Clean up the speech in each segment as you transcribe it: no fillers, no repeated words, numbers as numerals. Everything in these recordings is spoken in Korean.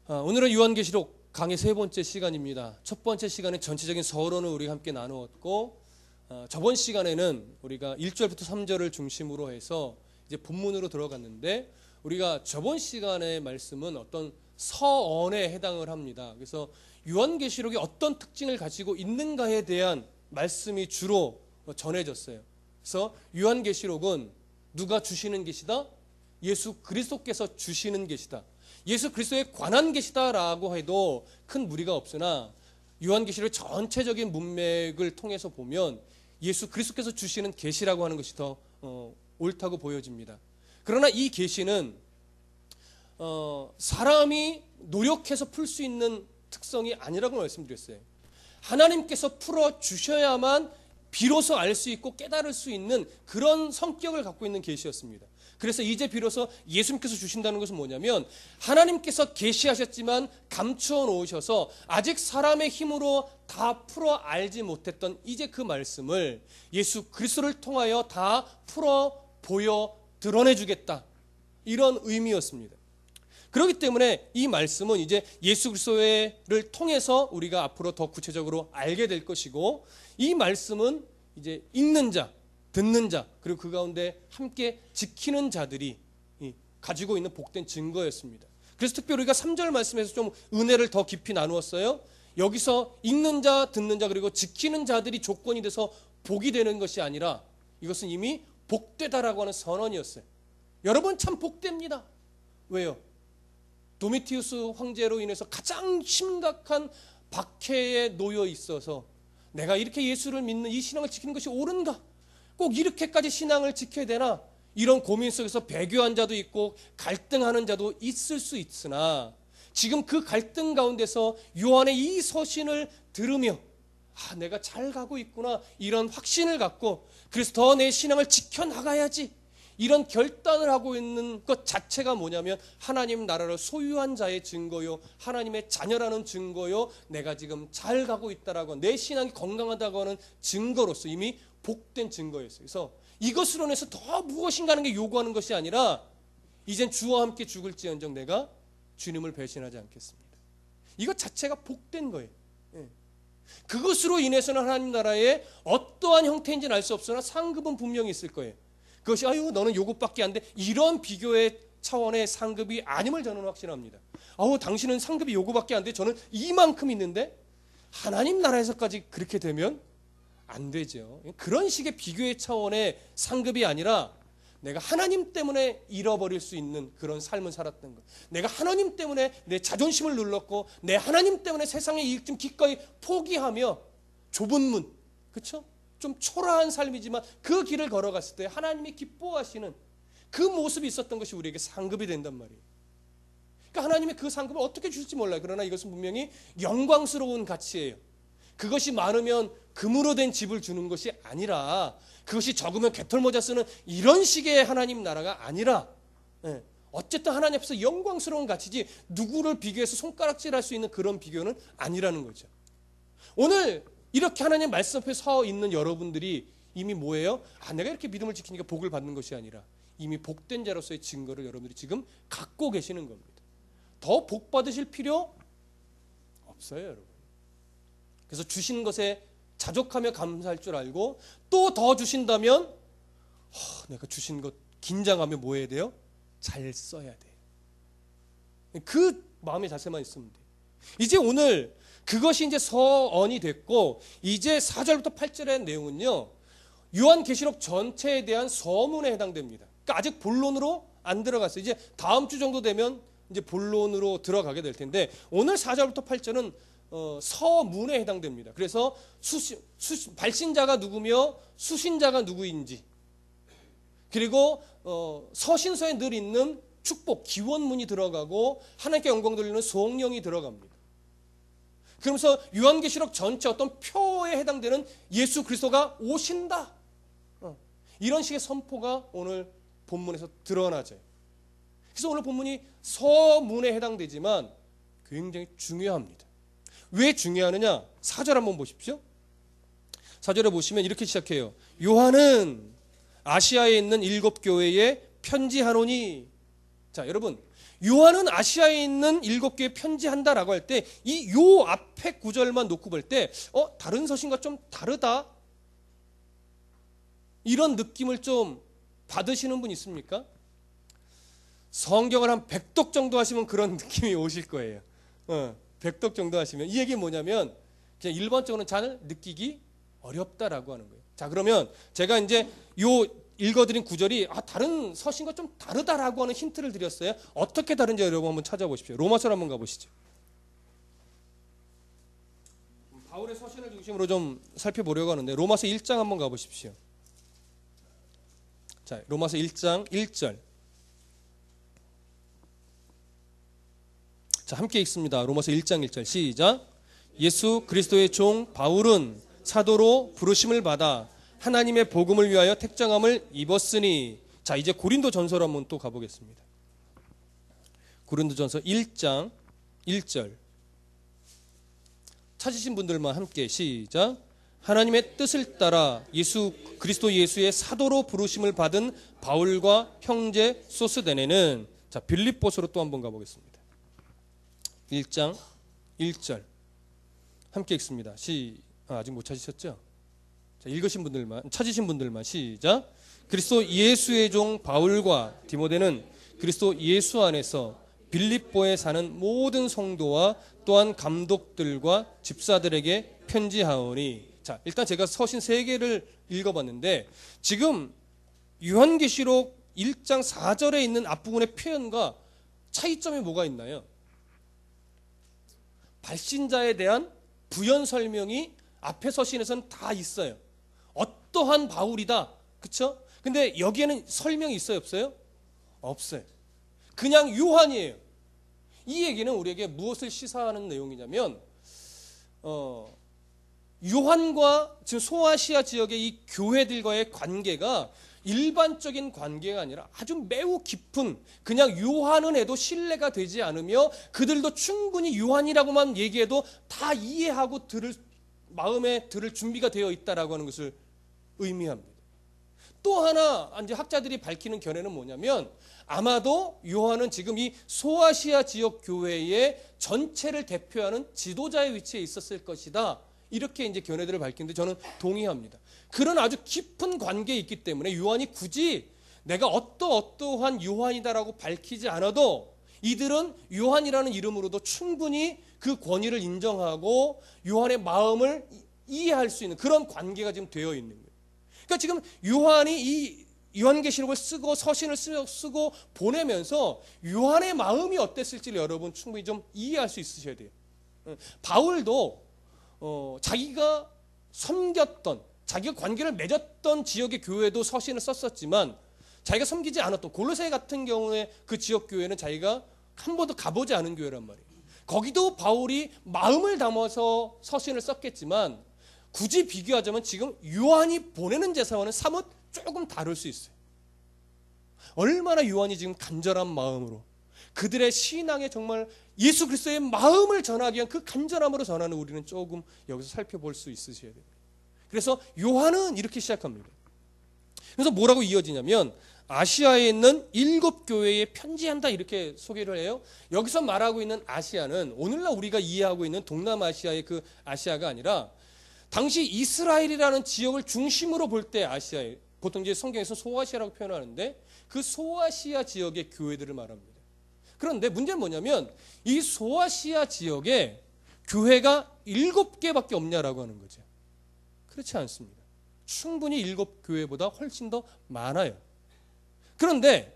오늘은 요한계시록 강의 세 번째 시간입니다. 첫 번째 시간에 전체적인 서론을 우리가 함께 나누었고, 저번 시간에는 우리가 1절부터 3절을 중심으로 해서 이제 본문으로 들어갔는데, 우리가 저번 시간의 말씀은 어떤 서언에 해당을 합니다. 그래서 요한계시록이 어떤 특징을 가지고 있는가에 대한 말씀이 주로 전해졌어요. 그래서 요한계시록은 누가 주시는 계시다? 예수 그리스도께서 주시는 계시다. 예수 그리스도에 관한 계시다라고 해도 큰 무리가 없으나 요한계시록 전체적인 문맥을 통해서 보면 예수 그리스도께서 주시는 계시라고 하는 것이 더 옳다고 보여집니다. 그러나 이 계시는 사람이 노력해서 풀 수 있는 특성이 아니라고 말씀드렸어요. 하나님께서 풀어 주셔야만 비로소 알 수 있고 깨달을 수 있는 그런 성격을 갖고 있는 계시였습니다. 그래서 이제 비로소 예수님께서 주신다는 것은 뭐냐면, 하나님께서 계시하셨지만 감추어 놓으셔서 아직 사람의 힘으로 다 풀어 알지 못했던 이제 그 말씀을 예수 그리스도를 통하여 다 풀어 보여 드러내 주겠다, 이런 의미였습니다. 그렇기 때문에 이 말씀은 이제 예수 그리스도를 통해서 우리가 앞으로 더 구체적으로 알게 될 것이고, 이 말씀은 이제 읽는 자, 듣는 자, 그리고 그 가운데 함께 지키는 자들이 가지고 있는 복된 증거였습니다. 그래서 특별히 우리가 3절 말씀에서 좀 은혜를 더 깊이 나누었어요. 여기서 읽는 자, 듣는 자, 그리고 지키는 자들이 조건이 돼서 복이 되는 것이 아니라 이것은 이미 복되다라고 하는 선언이었어요. 여러분 참 복됩니다. 왜요? 도미티우스 황제로 인해서 가장 심각한 박해에 놓여 있어서 내가 이렇게 예수를 믿는 이 신앙을 지키는 것이 옳은가? 꼭 이렇게까지 신앙을 지켜야 되나? 이런 고민 속에서 배교한 자도 있고 갈등하는 자도 있을 수 있으나, 지금 그 갈등 가운데서 요한의 이 서신을 들으며 내가 잘 가고 있구나, 이런 확신을 갖고 그래서 더 내 신앙을 지켜나가야지, 이런 결단을 하고 있는 것 자체가 뭐냐면 하나님 나라를 소유한 자의 증거요, 하나님의 자녀라는 증거요, 내가 지금 잘 가고 있다라고, 내 신앙이 건강하다고 하는 증거로서 이미 복된 증거였어요. 그래서 이것으로 인해서 더 무엇인가 하는 게 요구하는 것이 아니라, 이젠 주와 함께 죽을지언정 내가 주님을 배신하지 않겠습니다. 이것 자체가 복된 거예요. 그것으로 인해서는 하나님 나라의 어떠한 형태인지는 알 수 없으나 상급은 분명히 있을 거예요. 그것이 너는 요것밖에 안 돼, 이런 비교의 차원의 상급이 아님을 저는 확신합니다. 당신은 상급이 요거밖에 안 돼, 저는 이만큼 있는데, 하나님 나라에서까지 그렇게 되면 안 되죠. 그런 식의 비교의 차원의 상급이 아니라 내가 하나님 때문에 잃어버릴 수 있는 그런 삶을 살았던 것, 내가 하나님 때문에 내 자존심을 눌렀고 내 하나님 때문에 세상의 이익 좀 기꺼이 포기하며 좁은 문, 그렇죠? 좀 초라한 삶이지만 그 길을 걸어갔을 때 하나님이 기뻐하시는 그 모습이 있었던 것이 우리에게 상급이 된단 말이에요. 그러니까 하나님의 그 상급을 어떻게 주실지 몰라요. 그러나 이것은 분명히 영광스러운 가치예요. 그것이 많으면 금으로 된 집을 주는 것이 아니라, 그것이 적으면 개털모자 쓰는 이런 식의 하나님 나라가 아니라, 어쨌든 하나님 앞에서 영광스러운 가치지 누구를 비교해서 손가락질할 수 있는 그런 비교는 아니라는 거죠. 오늘 이렇게 하나님 말씀 앞에 서 있는 여러분들이 이미 뭐예요? 내가 이렇게 믿음을 지키니까 복을 받는 것이 아니라 이미 복된 자로서의 증거를 여러분들이 지금 갖고 계시는 겁니다. 더 복 받으실 필요 없어요, 여러분. 그래서 주신 것에 자족하며 감사할 줄 알고, 또 더 주신다면 내가 주신 것 긴장하며 뭐 해야 돼요? 잘 써야 돼요. 그 마음의 자세만 있으면 돼요. 이제 오늘 그것이 이제 서언이 됐고, 이제 4절부터 8절의 내용은요, 요한계시록 전체에 대한 서문에 해당됩니다. 그러니까 아직 본론으로 안 들어갔어요. 이제 다음 주 정도 되면 이제 본론으로 들어가게 될 텐데, 오늘 4절부터 8절은 서문에 해당됩니다. 그래서 발신자가 누구며 수신자가 누구인지, 그리고 서신서에 늘 있는 축복, 기원문이 들어가고 하나님께 영광 돌리는 성령이 들어갑니다. 그러면서 요한계시록 전체 어떤 표에 해당되는 예수 그리스도가 오신다, 이런 식의 선포가 오늘 본문에서 드러나죠. 그래서 오늘 본문이 서문에 해당되지만 굉장히 중요합니다. 왜 중요하느냐? 4절 한번 보십시오. 4절에 보시면 이렇게 시작해요. 요한은 아시아에 있는 7 교회에 편지하노니. 자, 여러분, 요한은 아시아에 있는 7교회에 편지한다라고 할 때 이 요 앞에 구절만 놓고 볼 때 다른 서신과 좀 다르다, 이런 느낌을 좀 받으시는 분 있습니까? 성경을 한 100독 정도 하시면 그런 느낌이 오실 거예요. 100독 정도 하시면. 이 얘기는 뭐냐면 그냥 일반적으로는 잘 느끼기 어렵다라고 하는 거예요. 자, 그러면 제가 이제 요 읽어드린 구절이 다른 서신과 좀 다르다라고 하는 힌트를 드렸어요. 어떻게 다른지 여러분 한번 찾아보십시오. 로마서로 한번 가보시죠. 바울의 서신을 중심으로 좀 살펴보려고 하는데 로마서 1장 한번 가보십시오. 자, 로마서 1장 1절. 자, 함께 읽습니다. 로마서 1장 1절 시작. 예수 그리스도의 종 바울은 사도로 부르심을 받아 하나님의 복음을 위하여 택정함을 입었으니. 자, 이제 고린도전서로 한번 또 가보겠습니다. 고린도전서 1장 1절. 찾으신 분들만 함께 시작. 하나님의 뜻을 따라 예수 그리스도 예수의 사도로 부르심을 받은 바울과 형제 소스데네는. 자, 빌립보서로 또 한번 가보겠습니다. 1장 1절 함께 읽습니다. 아직 못 찾으셨죠? 자, 읽으신 분들만, 찾으신 분들만 시작. 그리스도 예수의 종 바울과 디모데는 그리스도 예수 안에서 빌립보에 사는 모든 성도와 또한 감독들과 집사들에게 편지하오니. 자, 일단 제가 서신 3개를 읽어봤는데 지금 요한계시록 1장 4절에 있는 앞부분의 표현과 차이점이 뭐가 있나요? 발신자에 대한 부연 설명이 앞에 서신에서는 다 있어요. 어떠한 바울이다, 그렇죠? 근데 여기에는 설명이 있어요, 없어요? 없어요. 그냥 요한이에요. 이 얘기는 우리에게 무엇을 시사하는 내용이냐면 요한과 지금 소아시아 지역의 이 교회들과의 관계가 일반적인 관계가 아니라 아주 매우 깊은, 그냥 요한은 해도 신뢰가 되지 않으며 그들도 충분히 요한이라고만 얘기해도 다 이해하고 마음에 들을 준비가 되어 있다라고 하는 것을 의미합니다. 또 하나 이제 학자들이 밝히는 견해는 뭐냐면 아마도 요한은 지금 이 소아시아 지역 교회의 전체를 대표하는 지도자의 위치에 있었을 것이다, 이렇게 이제 견해들을 밝히는데 저는 동의합니다. 그런 아주 깊은 관계에 있기 때문에 요한이 굳이 내가 어떠한 요한이다라고 밝히지 않아도 이들은 요한이라는 이름으로도 충분히 그 권위를 인정하고 요한의 마음을 이해할 수 있는 그런 관계가 지금 되어 있는 거예요. 그러니까 지금 요한이 이 요한계시록을 쓰고 서신을 쓰고 보내면서 요한의 마음이 어땠을지를 여러분 충분히 좀 이해할 수 있으셔야 돼요. 바울도 자기가 섬겼던, 자기가 관계를 맺었던 지역의 교회도 서신을 썼었지만 자기가 섬기지 않았던 골로새 같은 경우에 그 지역 교회는 자기가 한 번도 가보지 않은 교회란 말이에요. 거기도 바울이 마음을 담아서 서신을 썼겠지만 굳이 비교하자면 지금 요한이 보내는 제사와는 사뭇 조금 다를 수 있어요. 얼마나 요한이 지금 간절한 마음으로 그들의 신앙에 정말 예수 그리스도의 마음을 전하기 위한 그 간절함으로 전하는 우리는 조금 여기서 살펴볼 수 있으셔야 됩니다. 그래서 요한은 이렇게 시작합니다. 그래서 뭐라고 이어지냐면 아시아에 있는 7교회에 편지한다, 이렇게 소개를 해요. 여기서 말하고 있는 아시아는 오늘날 우리가 이해하고 있는 동남아시아의 그 아시아가 아니라 당시 이스라엘이라는 지역을 중심으로 볼 때 아시아에, 보통 이제 성경에서 소아시아라고 표현하는데 그 소아시아 지역의 교회들을 말합니다. 그런데 문제는 뭐냐면 이 소아시아 지역에 교회가 7개밖에 없냐라고 하는 거죠. 그렇지 않습니다. 충분히 7교회보다 훨씬 더 많아요. 그런데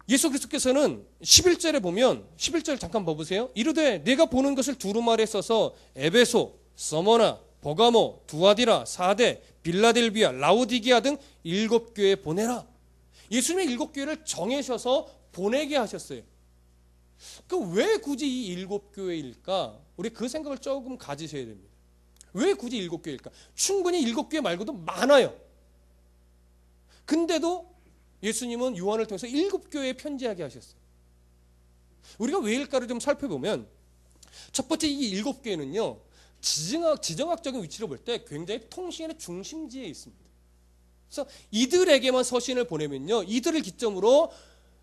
예수 그리스도께서는 11절에 보면 11절 잠깐 봐보세요. 이르되 내가 보는 것을 두루마리에 써서 에베소, 서머나, 버가모, 두아디라, 사데, 빌라델비아, 라우디게아 등 7교회에 보내라. 예수님의 7교회를 정하셔서 보내게 하셨어요. 왜 굳이 이 7교회일까? 우리 그 생각을 조금 가지셔야 됩니다. 왜 굳이 7교회일까? 충분히 7교회 말고도 많아요. 근데도 예수님은 요한을 통해서 7교회에 편지하게 하셨어요. 우리가 왜일까를 좀 살펴보면 첫 번째 이 7교회는요. 지정학적인 위치로 볼 때 굉장히 통신의 중심지에 있습니다. 그래서 이들에게만 서신을 보내면요. 이들을 기점으로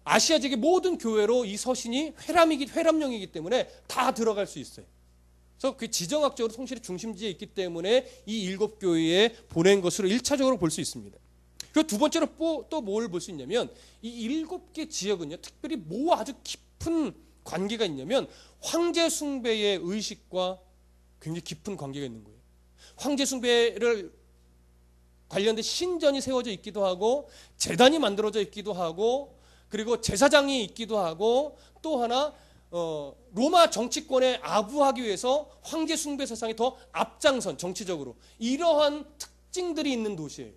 아시아 지역의 모든 교회로 이 서신이 회람용이기 때문에 다 들어갈 수 있어요. 그래서 그 지정학적으로 성실의 중심지에 있기 때문에 이 7교회에 보낸 것으로 1차적으로 볼 수 있습니다. 그리고 두 번째로 또 뭘 볼 수 있냐면 이 7개 지역은요, 특별히 뭐와 아주 깊은 관계가 있냐면 황제 숭배의 의식과 굉장히 깊은 관계가 있는 거예요. 황제 숭배를 관련된 신전이 세워져 있기도 하고 제단이 만들어져 있기도 하고 그리고 제사장이 있기도 하고 또 하나 로마 정치권에 아부하기 위해서 황제 숭배 사상이 더 앞장선 정치적으로 이러한 특징들이 있는 도시예요.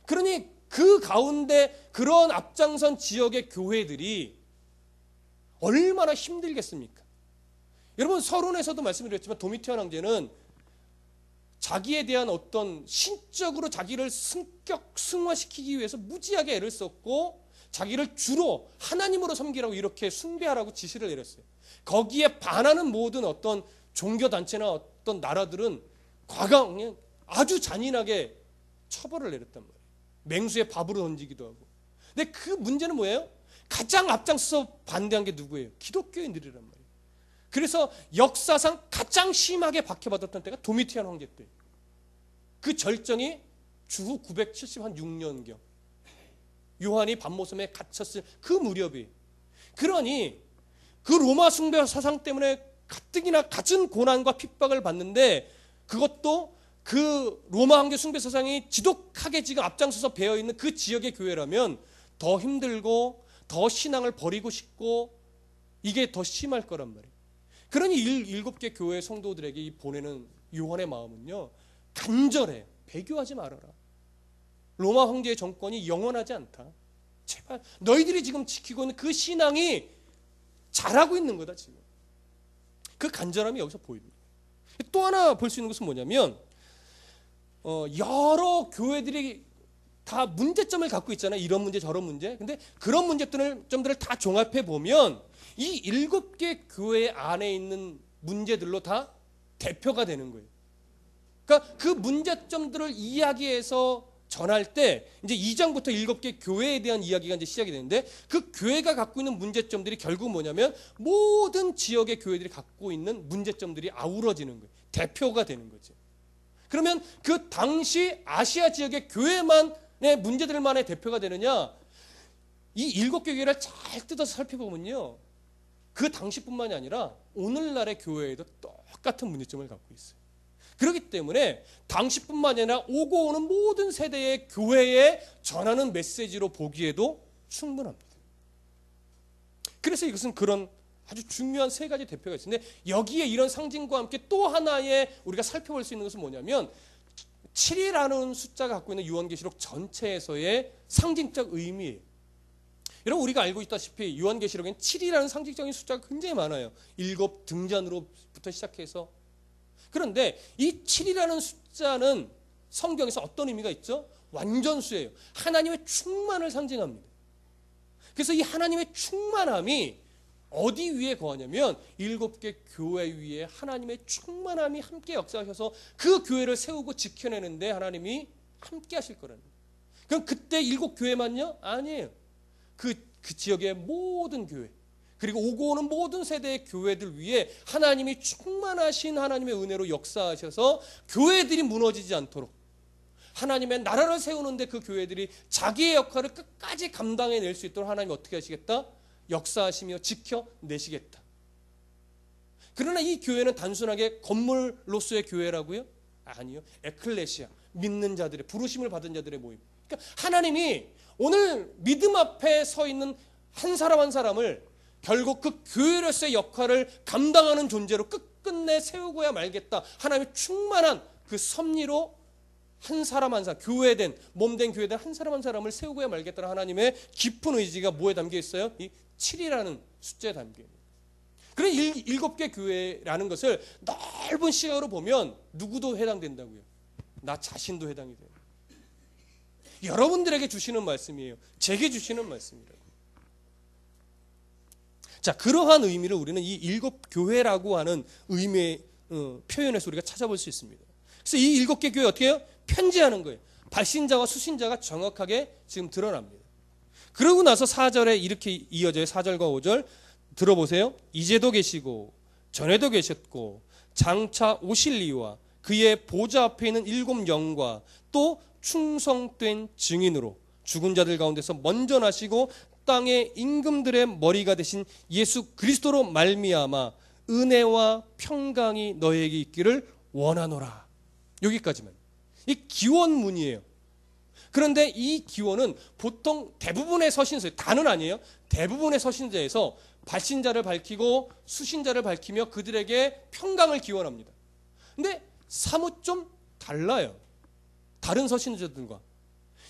그러니 그 가운데 그런 앞장선 지역의 교회들이 얼마나 힘들겠습니까? 여러분 서론에서도 말씀드렸지만 도미티안 황제는 자기에 대한 어떤 신적으로 자기를 승화시키기 위해서 무지하게 애를 썼고 자기를 주로 하나님으로 섬기라고 이렇게 숭배하라고 지시를 내렸어요. 거기에 반하는 모든 어떤 종교단체나 어떤 나라들은 과감히 아주 잔인하게 처벌을 내렸단 말이에요. 맹수에 밥으로 던지기도 하고. 근데 그 문제는 뭐예요? 가장 앞장서서 반대한 게 누구예요? 기독교인들이란 말이에요. 그래서 역사상 가장 심하게 박해받았던 때가 도미티안 황제 때. 그 절정이 주후 976년경. 요한이 밤모섬에 갇혔을 그 무렵이. 그러니 그 로마 숭배 사상 때문에 가뜩이나 갖은 고난과 핍박을 받는데 그것도 그 로마 황제 숭배 사상이 지독하게 지금 앞장서서 배어있는 그 지역의 교회라면 더 힘들고 더 신앙을 버리고 싶고 이게 더 심할 거란 말이에요. 그러니 7개 교회 성도들에게 이 보내는 요한의 마음은요, 간절해요. 배교하지 말아라. 로마 황제의 정권이 영원하지 않다. 제발 너희들이 지금 지키고 있는 그 신앙이 잘하고 있는 거다 지금. 그 간절함이 여기서 보입니다. 또 하나 볼 수 있는 것은 뭐냐면 여러 교회들이 다 문제점을 갖고 있잖아요. 이런 문제 저런 문제. 근데 그런 문제점들을 다 종합해 보면 이 7개 교회 안에 있는 문제들로 다 대표가 되는 거예요. 그러니까 그 문제점들을 이야기해서 전할 때 이제 2장부터 7개 교회에 대한 이야기가 이제 시작이 되는데 그 교회가 갖고 있는 문제점들이 결국 뭐냐면 모든 지역의 교회들이 갖고 있는 문제점들이 아우러지는 거예요. 대표가 되는 거죠. 그러면 그 당시 아시아 지역의 교회만의 문제들만의 대표가 되느냐? 이 7개 교회를 잘 뜯어서 살펴보면요. 그 당시뿐만이 아니라 오늘날의 교회에도 똑같은 문제점을 갖고 있어요. 그렇기 때문에 당시뿐만이 아니라 오고 오는 모든 세대의 교회에 전하는 메시지로 보기에도 충분합니다. 그래서 이것은 그런 아주 중요한 세 가지 대표가 있는데 여기에 이런 상징과 함께 또 하나의 우리가 살펴볼 수 있는 것은 뭐냐면 7이라는 숫자가 갖고 있는 요한계시록 전체에서의 상징적 의미예요. 여러분 우리가 알고 있다시피 요한계시록엔 7이라는 상징적인 숫자가 굉장히 많아요. 7 등잔으로부터 시작해서. 그런데 이 7이라는 숫자는 성경에서 어떤 의미가 있죠? 완전수예요. 하나님의 충만을 상징합니다. 그래서 이 하나님의 충만함이 어디 위에 거하냐면 7개 교회 위에 하나님의 충만함이 함께 역사하셔서 그 교회를 세우고 지켜내는데 하나님이 함께 하실 거라는 거예요. 그럼 그때 7교회만요? 아니에요. 그 지역의 모든 교회 그리고 오고 오는 모든 세대의 교회들 위에 하나님이 충만하신 하나님의 은혜로 역사하셔서 교회들이 무너지지 않도록 하나님의 나라를 세우는데 그 교회들이 자기의 역할을 끝까지 감당해낼 수 있도록 하나님이 어떻게 하시겠다? 역사하시며 지켜내시겠다. 그러나 이 교회는 단순하게 건물로서의 교회라고요? 아니요. 에클레시아, 믿는 자들의 부르심을 받은 자들의 모임. 그러니까 하나님이 오늘 믿음 앞에 서 있는 한 사람 한 사람을 결국 그 교회로서의 역할을 감당하는 존재로 끝끝내 세우고야 말겠다. 하나님의 충만한 그 섭리로 한 사람 한 사람, 교회된, 몸된 교회된 한 사람 한 사람을 세우고야 말겠다는 하나님의 깊은 의지가 뭐에 담겨 있어요? 이 7이라는 숫자에 담겨 있는. 그래 7개 교회라는 것을 넓은 시각으로 보면 누구도 해당된다고요. 나 자신도 해당이 돼요. 여러분들에게 주시는 말씀이에요. 제게 주시는 말씀이라고. 자, 그러한 의미를 우리는 이 7교회라고 하는 의미의 표현에서 우리가 찾아볼 수 있습니다. 그래서 이 7개 교회 어떻게 해요? 편지하는 거예요. 발신자와 수신자가 정확하게 지금 드러납니다. 그러고 나서 4절에 이렇게 이어져요. 4절과 5절 들어보세요. 이제도 계시고 전에도 계셨고 장차 오실 이와 그의 보좌 앞에 있는 7 영과 또 충성된 증인으로 죽은 자들 가운데서 먼저 나시고 땅의 임금들의 머리가 되신 예수 그리스도로 말미암아 은혜와 평강이 너에게 있기를 원하노라. 여기까지만. 이 기원문이에요. 그런데 이 기원은 보통 대부분의 서신서, 다는 아니에요. 대부분의 서신자에서 발신자를 밝히고 수신자를 밝히며 그들에게 평강을 기원합니다. 근데 사뭇 좀 달라요. 다른 서신자들과.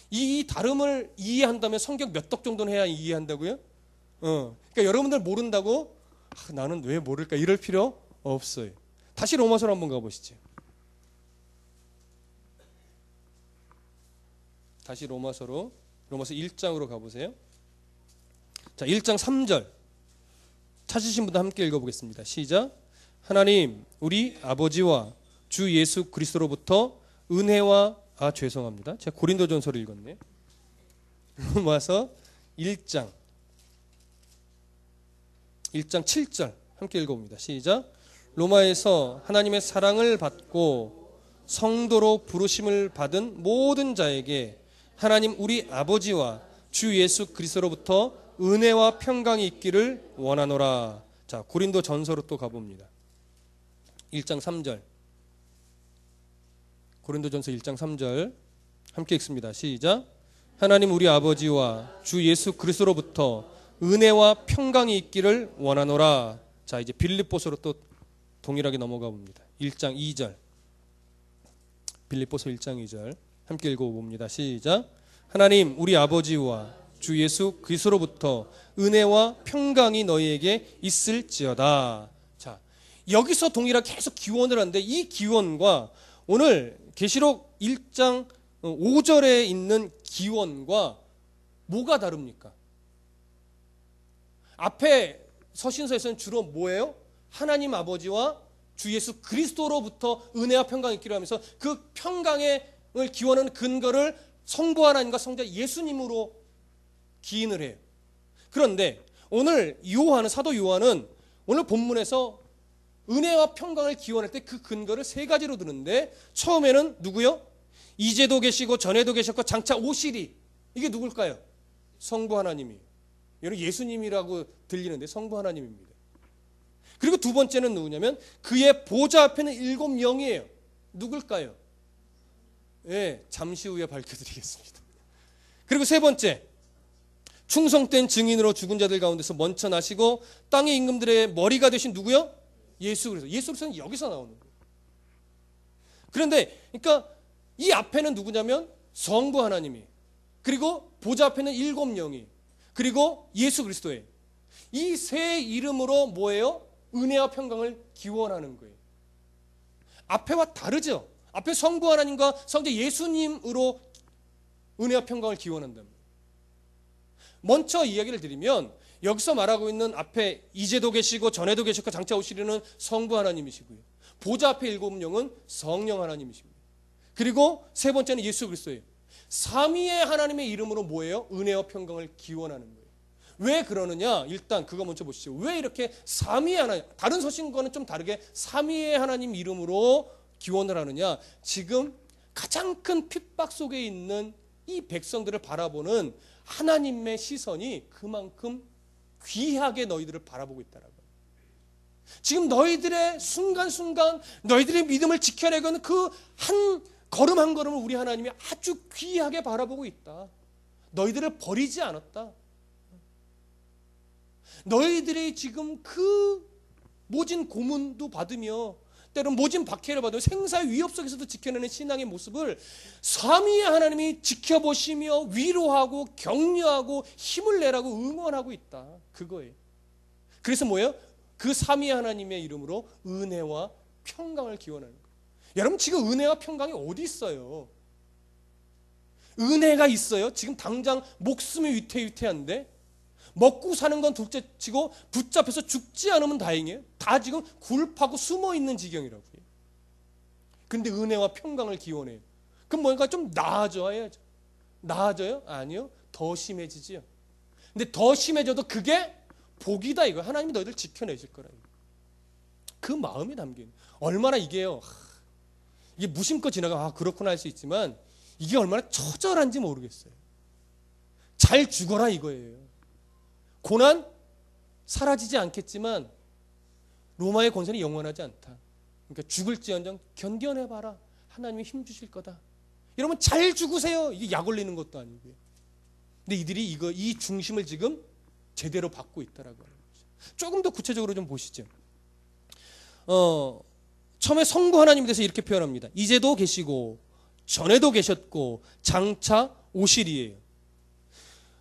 이 다름을 이해한다면 성경 몇 덕 정도는 해야 이해한다고요? 그러니까 여러분들 모른다고 나는 왜 모를까 이럴 필요 없어요. 다시 로마서로 한번 가보시죠. 다시 로마서 1장으로 가보세요. 자, 1장 3절 찾으신 분들 함께 읽어보겠습니다. 시작. 하나님 우리 아버지와 주 예수 그리스도로부터 은혜와 죄송합니다. 제가 고린도전서를 읽었네. 로마서 1장 7절 함께 읽어봅니다. 시작. 로마에서 하나님의 사랑을 받고 성도로 부르심을 받은 모든 자에게 하나님 우리 아버지와 주 예수 그리스도로부터 은혜와 평강이 있기를 원하노라. 자, 고린도전서로 또 가봅니다. 1장 3절. 고린도전서 1장 3절 함께 읽습니다. 시작. 하나님 우리 아버지와 주 예수 그리스도로부터 은혜와 평강이 있기를 원하노라. 자, 이제 빌립보서로 또 동일하게 넘어가 봅니다. 1장 2절. 빌립보서 1장 2절 함께 읽어봅니다. 시작. 하나님 우리 아버지와 주 예수 그리스도로부터 은혜와 평강이 너희에게 있을지어다. 자, 여기서 동일하게 계속 기원을 하는데 이 기원과 오늘 계시록 1장 5절에 있는 기원과 뭐가 다릅니까? 앞에 서신서에서는 주로 뭐예요? 하나님 아버지와 주 예수 그리스도로부터 은혜와 평강이 있기로 하면서 그 평강을 기원하는 근거를 성부 하나님과 성자 예수님으로 기인을 해요. 그런데 오늘 사도 요한은 오늘 본문에서 은혜와 평강을 기원할 때 그 근거를 3가지로 드는데 처음에는 누구요? 이제도 계시고 전에도 계셨고 장차 오시리. 이게 누굴까요? 성부 하나님이에요. 여러분 예수님이라고 들리는데 성부 하나님입니다. 그리고 두 번째는 누구냐면 그의 보좌 앞에는 7 영이에요. 누굴까요? 예, 잠시 후에 밝혀드리겠습니다. 그리고 세 번째, 충성된 증인으로 죽은 자들 가운데서 먼저 나시고 땅의 임금들의 머리가 되신 누구요? 예수 그리스도. 예수 그리스도는 여기서 나오는 거예요. 그런데 그러니까 이 앞에는 누구냐면 성부 하나님이, 그리고 보좌 앞에는 7 영이, 그리고 예수 그리스도예요. 이 세 이름으로 뭐예요? 은혜와 평강을 기원하는 거예요. 앞에와 다르죠. 앞에 성부 하나님과 성자 예수님으로 은혜와 평강을 기원한답니다. 먼저 이야기를 드리면 여기서 말하고 있는 앞에 이제도 계시고 전에도 계셨고 장차 오시리는 성부 하나님이시고요. 보좌 앞에 7 영은 성령 하나님이십니다. 그리고 세 번째는 예수 그리스도예요. 삼위의 하나님의 이름으로 뭐예요? 은혜와 평강을 기원하는 거예요. 왜 그러느냐? 일단 그거 먼저 보시죠. 왜 이렇게 삼위의 하나님, 다른 서신과는 좀 다르게 삼위의 하나님 이름으로 기원을 하느냐? 지금 가장 큰 핍박 속에 있는 이 백성들을 바라보는 하나님의 시선이 그만큼 귀하게 너희들을 바라보고 있다라고. 지금 너희들의 순간순간 너희들의 믿음을 지켜내는 그 한 걸음 한 걸음을 우리 하나님이 아주 귀하게 바라보고 있다. 너희들을 버리지 않았다. 너희들이 지금 그 모진 고문도 받으며 때론 모진 박해를 받으며 생사의 위협 속에서도 지켜내는 신앙의 모습을 삼위의 하나님이 지켜보시며 위로하고 격려하고 힘을 내라고 응원하고 있다. 그거예요. 그래서 뭐예요? 그 삼위의 하나님의 이름으로 은혜와 평강을 기원하는 거예요. 여러분 지금 은혜와 평강이 어디 있어요? 은혜가 있어요? 지금 당장 목숨이 위태위태한데 먹고 사는 건 둘째치고 붙잡혀서 죽지 않으면 다행이에요. 다 지금 굴파고 숨어있는 지경이라고요. 그런데 은혜와 평강을 기원해요. 그럼 뭔가 좀 나아져야죠. 나아져요? 아니요. 더 심해지지요. 근데 더 심해져도 그게 복이다 이거. 하나님이 너희들 지켜내실 거라. 그 마음이 담긴. 얼마나 이게요. 이게 무심코 지나가 그렇구나 할 수 있지만 이게 얼마나 처절한지 모르겠어요. 잘 죽어라 이거예요. 고난 사라지지 않겠지만 로마의 권세는 영원하지 않다. 그러니까 죽을지언정 견뎌내봐라. 하나님이 힘 주실 거다. 여러분 잘 죽으세요. 이게 약 올리는 것도 아니고요. 근데 이들이 이 중심을 지금 제대로 받고 있다라고 하는 거죠. 조금 더 구체적으로 좀 보시죠. 처음에 성부 하나님에 대해서 이렇게 표현합니다. 이제도 계시고 전에도 계셨고 장차 오실이에요.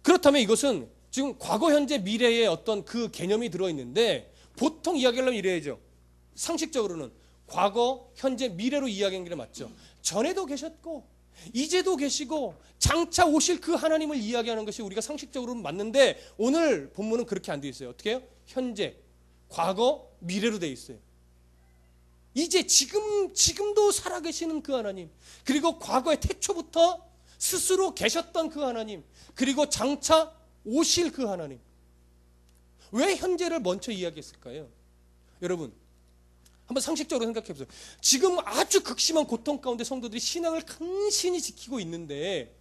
그렇다면 이것은 지금 과거, 현재, 미래의 어떤 그 개념이 들어있는데 보통 이야기하려면 이래야죠. 상식적으로는 과거, 현재, 미래로 이야기하는 게 맞죠. 전에도 계셨고 이제도 계시고 장차 오실 그 하나님을 이야기하는 것이 우리가 상식적으로는 맞는데 오늘 본문은 그렇게 안 되어 있어요. 어떻게 해요? 현재, 과거, 미래로 되어 있어요. 이제 지금도 살아계시는 그 하나님, 그리고 과거의 태초부터 스스로 계셨던 그 하나님, 그리고 장차 오실 그 하나님. 왜 현재를 먼저 이야기했을까요? 여러분 한번 상식적으로 생각해 보세요. 지금 아주 극심한 고통 가운데 성도들이 신앙을 간신히 지키고 있는데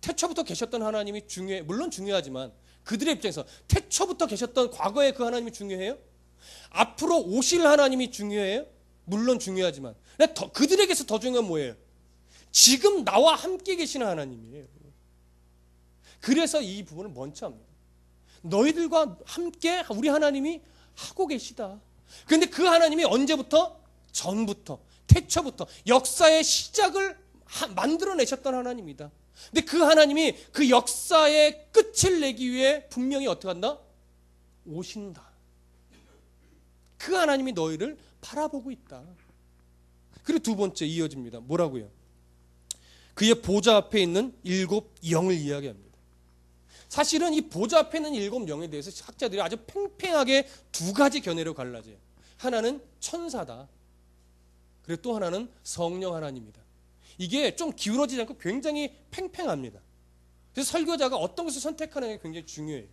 태초부터 계셨던 하나님이 물론 중요하지만 그들의 입장에서 태초부터 계셨던 과거의 그 하나님이 중요해요? 앞으로 오실 하나님이 중요해요? 물론 중요하지만 그들에게서 더 중요한 뭐예요? 지금 나와 함께 계시는 하나님이에요. 그래서 이 부분을 먼저 합니다. 너희들과 함께 우리 하나님이 하고 계시다. 그런데 그 하나님이 언제부터? 전부터, 태초부터 역사의 시작을 만들어내셨던 하나님이다. 근데 그 하나님이 그 역사의 끝을 내기 위해 분명히 어떻게 한다? 오신다. 그 하나님이 너희를 바라보고 있다. 그리고 두 번째 이어집니다. 뭐라고요? 그의 보좌 앞에 있는 7 영을 이야기합니다. 사실은 이 보좌 앞에 있는 7 영에 대해서 학자들이 아주 팽팽하게 두 가지 견해로 갈라져요. 하나는 천사다. 그리고 또 하나는 성령 하나님이다. 이게 좀 기울어지지 않고 굉장히 팽팽합니다. 그래서 설교자가 어떤 것을 선택하는 게 굉장히 중요해요.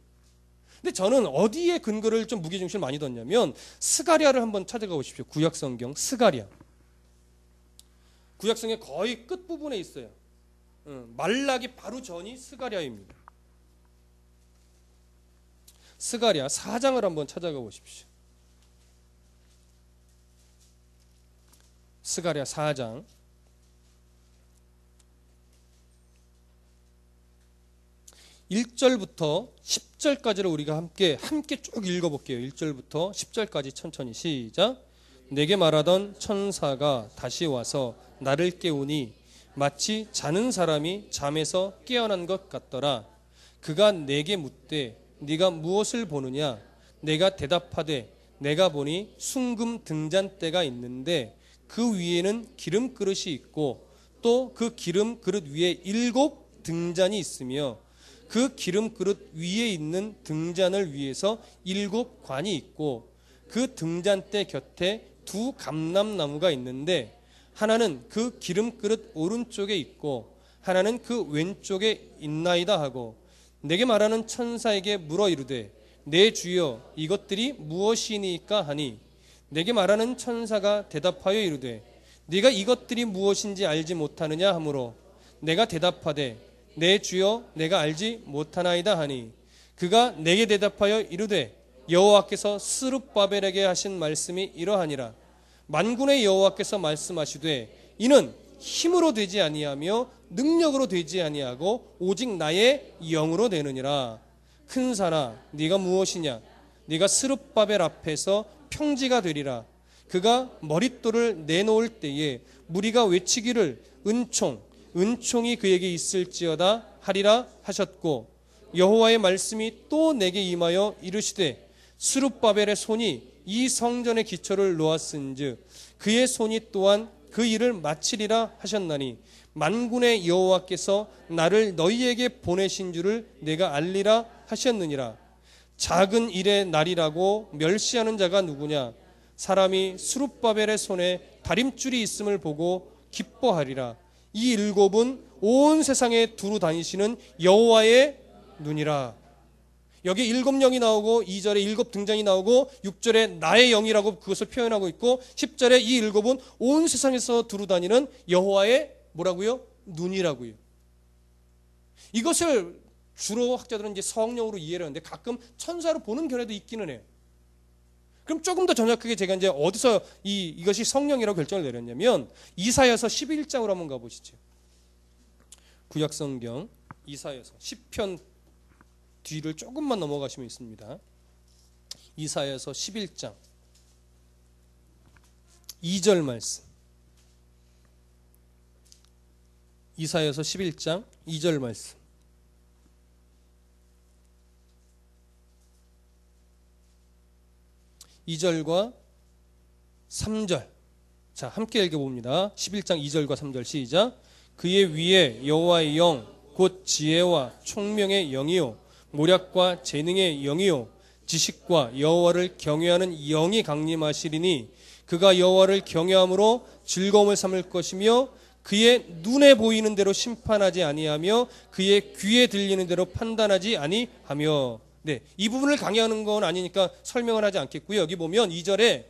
근데 저는 어디에 근거를 좀 무게중심을 많이 뒀냐면 스가랴를 한번 찾아가 보십시오. 구약성경 스가랴. 구약성경 거의 끝부분에 있어요. 말라기 바로 전이 스가랴입니다. 스가랴 4장을 한번 찾아가 보십시오. 스가랴 4장 1절부터 10절까지를 우리가 함께 쭉 읽어볼게요. 1절부터 10절까지 천천히 시작. 내게 말하던 천사가 다시 와서 나를 깨우니 마치 자는 사람이 잠에서 깨어난 것 같더라. 그가 내게 묻되 네가 무엇을 보느냐? 내가 대답하되 내가 보니 순금 등잔대가 있는데 그 위에는 기름 그릇이 있고 또 그 기름 그릇 위에 7 등잔이 있으며 그 기름 그릇 위에 있는 등잔을 위해서 7 관이 있고 그 등잔대 곁에 2 감람나무가 있는데 하나는 그 기름 그릇 오른쪽에 있고 하나는 그 왼쪽에 있나이다 하고 내게 말하는 천사에게 물어 이르되 내 주여 이것들이 무엇이니까 하니 내게 말하는 천사가 대답하여 이르되 네가 이것들이 무엇인지 알지 못하느냐 하므로 내가 대답하되 내 주여 내가 알지 못하나이다 하니 그가 내게 대답하여 이르되 여호와께서 스룹바벨에게 하신 말씀이 이러하니라. 만군의 여호와께서 말씀하시되 이는 힘으로 되지 아니하며 능력으로 되지 아니하고 오직 나의 영으로 되느니라. 큰 산아 네가 무엇이냐? 네가 스룹바벨 앞에서 평지가 되리라. 그가 머릿돌을 내놓을 때에 무리가 외치기를 은총이 그에게 있을지어다 하리라 하셨고 여호와의 말씀이 또 내게 임하여 이르시되 스룹바벨의 손이 이 성전의 기초를 놓았은즉 그의 손이 또한 그 일을 마치리라 하셨나니 만군의 여호와께서 나를 너희에게 보내신 줄을 내가 알리라 하셨느니라. 작은 일의 날이라고 멸시하는 자가 누구냐? 사람이 스룹바벨의 손에 다림줄이 있음을 보고 기뻐하리라. 이 7은 온 세상에 두루 다니시는 여호와의 눈이라. 여기 일곱 영이 나오고 2절에 일곱 등장이 나오고 6절에 나의 영이라고 그것을 표현하고 있고 10절에 이 일곱은 온 세상에서 두루다니는 여호와의 뭐라고요? 눈이라고요. 이것을 주로 학자들은 이제 성령으로 이해를 하는데 가끔 천사로 보는 견해도 있기는 해요. 그럼 조금 더 정확하게 제가 이제 어디서 이것이 성령이라고 결정을 내렸냐면 이사야서 11장으로 한번 가보시죠. 구약성경 이사야서 10편 뒤를 조금만 넘어가시면 있습니다. 이사야서 11장 2절 말씀. 이사야서 11장 2절 말씀. (2절과) (3절) 자 함께 읽어봅니다. 11장 2절과 3절 시작. 그의 위에 여호와의 영 곧 지혜와 총명의 영이요 모략과 재능의 영이요 지식과 여호와를 경외하는 영이 강림하시리니 그가 여호와를 경외함으로 즐거움을 삼을 것이며 그의 눈에 보이는 대로 심판하지 아니하며 그의 귀에 들리는 대로 판단하지 아니하며. 네, 이 부분을 강의하는 건 아니니까 설명을 하지 않겠고요. 여기 보면 2절에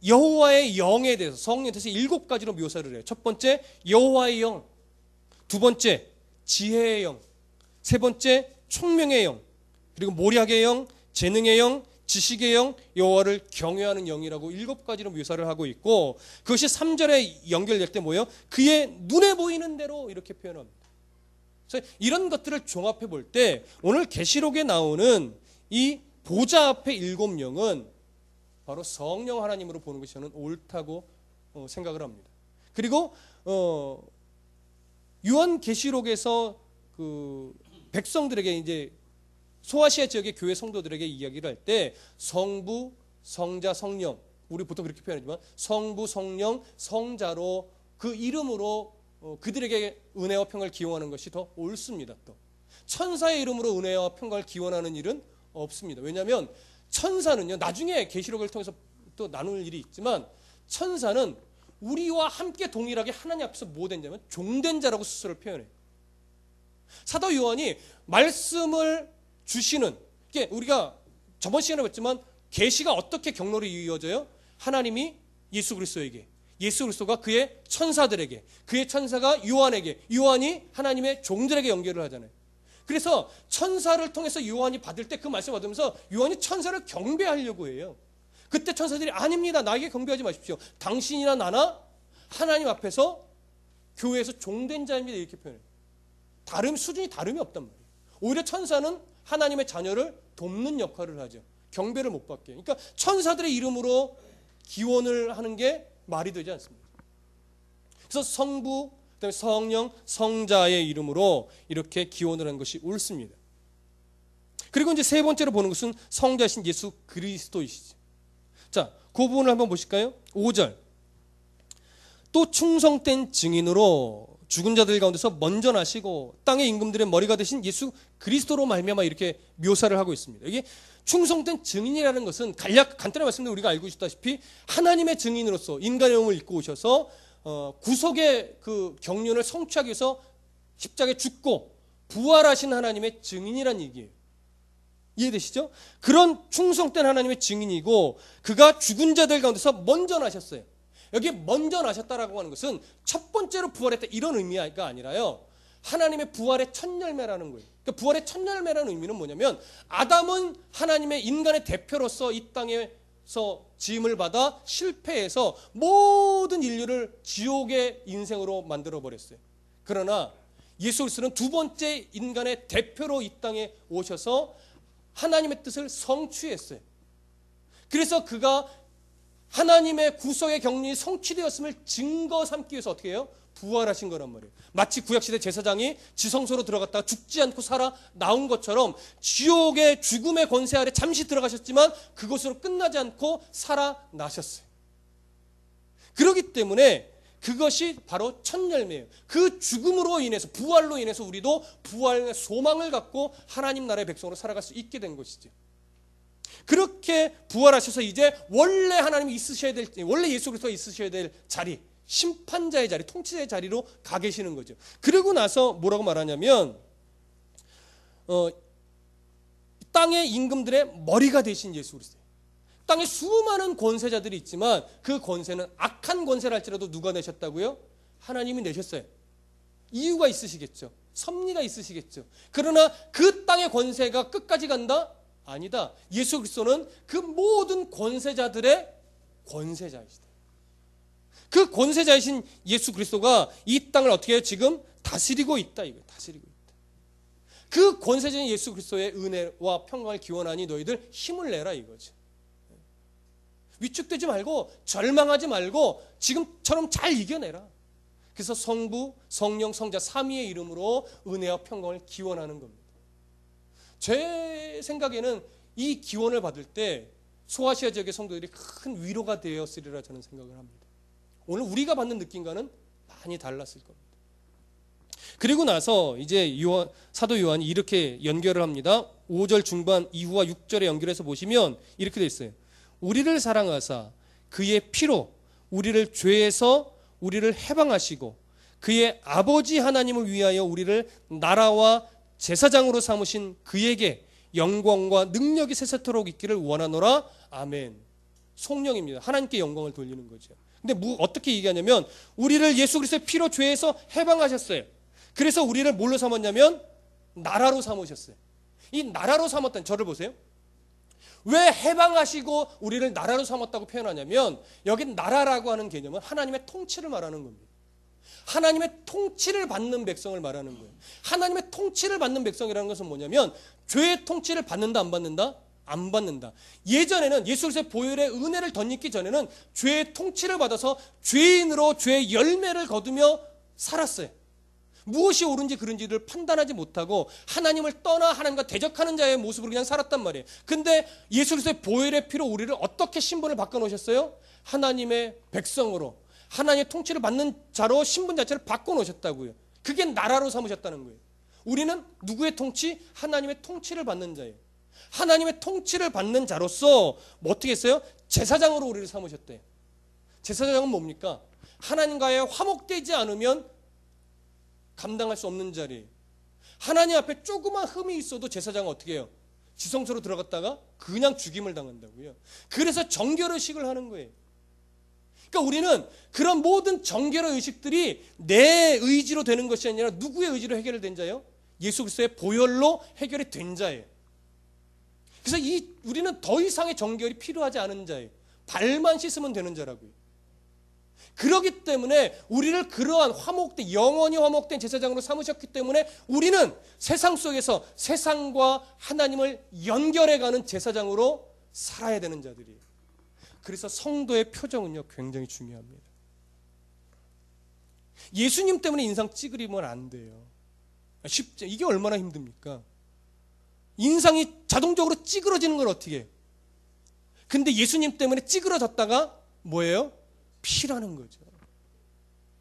여호와의 영에 대해서 성령에 대해서 7가지로 묘사를 해요. 첫 번째 여호와의 영, 두 번째 지혜의 영, 세 번째 총명의 영, 그리고 모략의 영, 재능의 영, 지식의 영, 여호와를 경외하는 영이라고 7가지로 묘사를 하고 있고 그것이 3절에 연결될 때 뭐예요? 그의 눈에 보이는 대로 이렇게 표현합니다. 그래서 이런 것들을 종합해 볼 때 오늘 계시록에 나오는 이 보좌 앞에 7영은 바로 성령 하나님으로 보는 것이 저는 옳다고 생각을 합니다. 그리고 요한계시록에서 그 백성들에게 이제 소아시아 지역의 교회 성도들에게 이야기를 할 때 성부, 성자, 성령, 우리 보통 그렇게 표현하지만 성부, 성령, 성자로 그 이름으로 그들에게 은혜와 평강을 기원하는 것이 더 옳습니다. 또 천사의 이름으로 은혜와 평강을 기원하는 일은 없습니다. 왜냐하면 천사는요, 나중에 계시록을 통해서 또 나눌 일이 있지만 천사는 우리와 함께 동일하게 하나님 앞에서 뭐 된 자면 종된 자라고 스스로를 표현해요. 사도 요한이 말씀을 주시는, 이게 우리가 저번 시간에 봤지만 계시가 어떻게 경로로 이어져요? 하나님이 예수 그리스도에게, 예수 그리스도가 그의 천사들에게, 그의 천사가 요한에게, 요한이 하나님의 종들에게 연결을 하잖아요. 그래서 천사를 통해서 요한이 받을 때 그 말씀을 받으면서 요한이 천사를 경배하려고 해요. 그때 천사들이 아닙니다. 나에게 경배하지 마십시오. 당신이나 나나 하나님 앞에서 교회에서 종된 자입니다. 이렇게 표현해요. 수준이 다름이 없단 말이에요. 오히려 천사는 하나님의 자녀를 돕는 역할을 하죠. 경배를 못 받게. 그러니까 천사들의 이름으로 기원을 하는 게 말이 되지 않습니다. 그래서 성부, 그다음에 성령, 성자의 이름으로 이렇게 기원을 한 것이 옳습니다. 그리고 이제 세 번째로 보는 것은 성자신 예수 그리스도이시죠. 자, 그 부분을 한번 보실까요? 5절. 또 충성된 증인으로 죽은 자들 가운데서 먼저 나시고 땅의 임금들의 머리가 되신 예수 그리스도로 말미암아 이렇게 묘사를 하고 있습니다. 이게 충성된 증인이라는 것은 간단히 말씀드리면 우리가 알고 있다시피 하나님의 증인으로서 인간의 몸을 입고 오셔서 구속의 그 경륜을 성취하기 위해서 십자가에 죽고 부활하신 하나님의 증인이란 얘기예요. 이해되시죠? 그런 충성된 하나님의 증인이고 그가 죽은 자들 가운데서 먼저 나셨어요. 여기 먼저 나셨다라고 하는 것은 첫 번째로 부활했다 이런 의미가 아니라요. 하나님의 부활의 첫 열매라는 거예요. 그러니까 부활의 첫 열매라는 의미는 뭐냐면 아담은 하나님의 인간의 대표로서 이 땅에서 지음을 받아 실패해서 모든 인류를 지옥의 인생으로 만들어 버렸어요. 그러나 예수 그리스도는 두 번째 인간의 대표로 이 땅에 오셔서 하나님의 뜻을 성취했어요. 그래서 그가 하나님의 구속의 경륜이 성취되었음을 증거 삼기 위해서 어떻게 해요? 부활하신 거란 말이에요. 마치 구약시대 제사장이 지성소로 들어갔다가 죽지 않고 살아 나온 것처럼 지옥의 죽음의 권세 아래 잠시 들어가셨지만 그것으로 끝나지 않고 살아나셨어요. 그렇기 때문에 그것이 바로 첫 열매예요. 그 죽음으로 인해서, 부활로 인해서 우리도 부활의 소망을 갖고 하나님 나라의 백성으로 살아갈 수 있게 된 것이죠. 그렇게 부활하셔서 이제 원래 하나님이 있으셔야 될, 원래 예수 그리스도가 있으셔야 될 자리, 심판자의 자리, 통치자의 자리로 가 계시는 거죠. 그러고 나서 뭐라고 말하냐면 땅의 임금들의 머리가 되신 예수 그리스도. 땅에 수많은 권세자들이 있지만 그 권세는 악한 권세라 할지라도 누가 내셨다고요? 하나님이 내셨어요. 이유가 있으시겠죠. 섭리가 있으시겠죠. 그러나 그 땅의 권세가 끝까지 간다? 아니다. 예수 그리스도는 그 모든 권세자들의 권세자이시다. 그 권세자이신 예수 그리스도가 이 땅을 어떻게 해요? 지금 다스리고 있다. 이거예요. 다스리고 있다. 그 권세자인 예수 그리스도의 은혜와 평강을 기원하니 너희들 힘을 내라 이거죠. 위축되지 말고 절망하지 말고 지금처럼 잘 이겨내라. 그래서 성부, 성령, 성자 삼위의 이름으로 은혜와 평강을 기원하는 겁니다. 제 생각에는 이 기원을 받을 때 소아시아 지역의 성도들이 큰 위로가 되었으리라 저는 생각을 합니다. 오늘 우리가 받는 느낌과는 많이 달랐을 겁니다. 그리고 나서 이제 사도 요한이 이렇게 연결을 합니다. 5절 중반 이후와 6절에 연결해서 보시면 이렇게 되어 있어요. 우리를 사랑하사 그의 피로 우리를 죄에서 우리를 해방하시고 그의 아버지 하나님을 위하여 우리를 나라와 제사장으로 삼으신 그에게 영광과 능력이 세세토록 있기를 원하노라. 아멘. 성령입니다. 하나님께 영광을 돌리는 거죠. 근데 어떻게 얘기하냐면 우리를 예수 그리스도의 피로 죄에서 해방하셨어요. 그래서 우리를 뭘로 삼았냐면 나라로 삼으셨어요. 이 나라로 삼았다는, 저를 보세요. 왜 해방하시고 우리를 나라로 삼았다고 표현하냐면 여기 나라라고 하는 개념은 하나님의 통치를 말하는 겁니다. 하나님의 통치를 받는 백성을 말하는 거예요. 하나님의 통치를 받는 백성이라는 것은 뭐냐면 죄의 통치를 받는다 안 받는다? 안 받는다. 예전에는 예수 그리스도의 보혈의 은혜를 덧입기 전에는 죄의 통치를 받아서 죄인으로 죄의 열매를 거두며 살았어요. 무엇이 옳은지 그른지를 판단하지 못하고 하나님을 떠나 하나님과 대적하는 자의 모습으로 그냥 살았단 말이에요. 근데 예수 그리스도의 보혈의 피로 우리를 어떻게 신분을 바꿔놓으셨어요? 하나님의 백성으로, 하나님의 통치를 받는 자로 신분 자체를 바꿔놓으셨다고요. 그게 나라로 삼으셨다는 거예요. 우리는 누구의 통치? 하나님의 통치를 받는 자예요. 하나님의 통치를 받는 자로서 뭐 어떻게 했어요? 제사장으로 우리를 삼으셨대요. 제사장은 뭡니까? 하나님과의 화목되지 않으면 감당할 수 없는 자리예요. 하나님 앞에 조그만 흠이 있어도 제사장은 어떻게 해요? 지성소로 들어갔다가 그냥 죽임을 당한다고요. 그래서 정결의식을 하는 거예요. 그러니까 우리는 그런 모든 정결의 의식들이 내 의지로 되는 것이 아니라 누구의 의지로 해결된 자예요? 예수 그리스도의 보혈로 해결이 된 자예요. 그래서 우리는 더 이상의 정결이 필요하지 않은 자예요. 발만 씻으면 되는 자라고요. 그렇기 때문에 우리를 그러한 영원히 화목된 제사장으로 삼으셨기 때문에 우리는 세상 속에서 세상과 하나님을 연결해가는 제사장으로 살아야 되는 자들이에요. 그래서 성도의 표정은요 굉장히 중요합니다. 예수님 때문에 인상 찌그리면 안 돼요. 쉽죠. 이게 얼마나 힘듭니까? 인상이 자동적으로 찌그러지는 걸 어떻게 해요? 근데 예수님 때문에 찌그러졌다가 뭐예요? 피라는 거죠.